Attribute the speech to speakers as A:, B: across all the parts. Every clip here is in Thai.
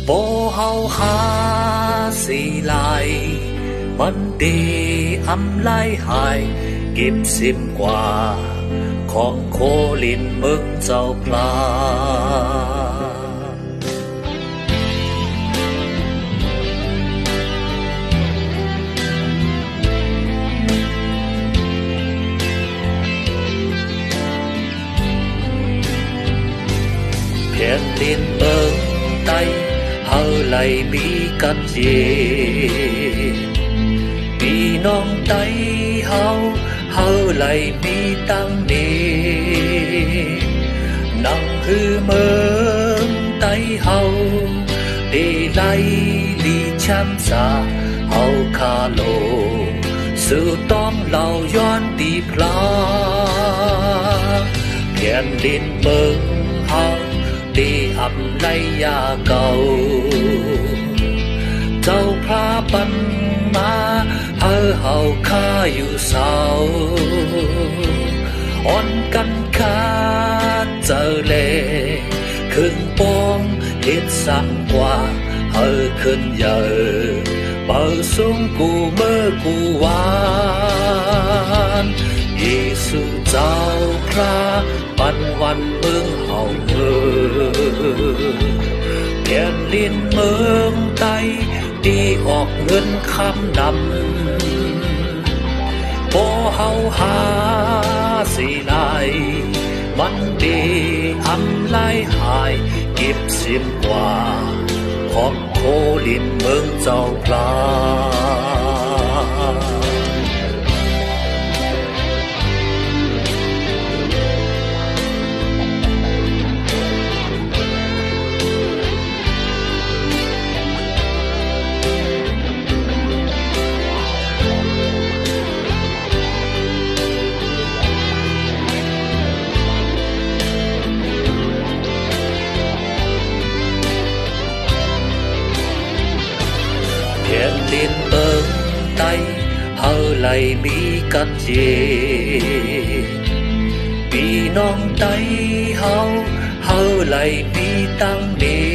A: 波後下時嚟，問地暗來係劫閃掛，狂可憐มึงเจ้าพลาแผ่นดินเมืองใต้เฮาไหลมีกันเยพี่น้องใต้เฮาไหลมีตั้งนี้นังคือเมืองใต้เฮาได้ไหลลีช้ำสาเฮาคาโลสู่ต้องเหล่าย้อนตีพลาแผ่นดินเมืองเฮาดีอำไลยาเก่าเจ้าพระปันมาเฮาข้าอยู่เศร้าอ่อนกันขาดเจอเลขึ้นปองเฮ็ดสักกว่าขึ้นเยอะเป่าสูงกูเมื่อกูวานเยซูเจ้าพระปันวันเมืองเฮาแผ่นดินเมืองใต้ดีออกเงินคำนำบ่เฮาหาสิไหลมันดีอำไลหายเก็บสิ้นกว่าของโคลินเมืองเจ้าพลาแผ่นดินเมืองใต้เฮาไหลมีกันเยพี่น้องใต้เฮาไหลมีตั้งนี้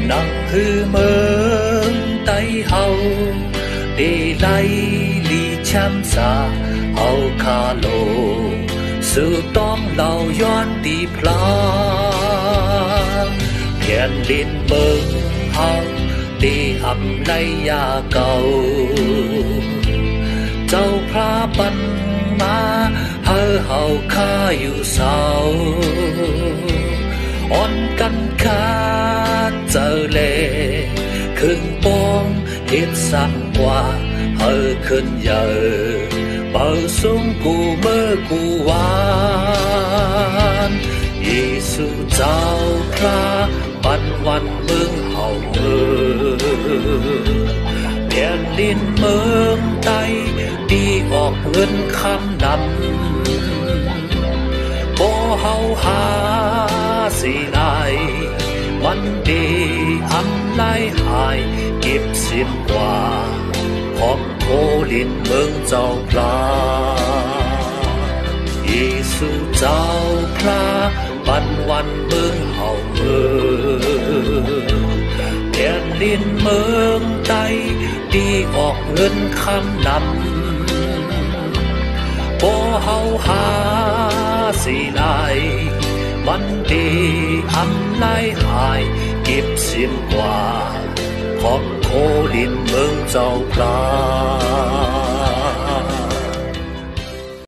A: นังคือเมืองใต้เฮาได้ไหลลีช้ำสาเฮาคาโลสู่ต้องเหล่าย้อนตีพลาแผ่นดินเมืองเฮาดีอำไลยาเก่าเจ้าพระปันมาเฮาข้าอยู่เศร้าอ่อนกันขาดเจอเลขึ้นปองเฮ็ดสักกว่าขึ้นเยอะเป่าสูงกูเมื่อกูวานเยซูเจ้าพระปันวันเมืองเฮาแผ่นดินเมืองใต้ดีออกเงินคำนำบ่เฮาหาสิไหลมันดีอำไลหายเก็บสิ้นกว่าของโคลินเมืองเจ้าพลาเยซูเจ้าพระปันวันเมืองเฮาแผ่นดินเมืองใต้ดีออกเงินคำนำบ่เฮาหาสิไหลมันดีอำไลหายเก็บสิ้นกว่าของโคลินเมืองเจ้าพลา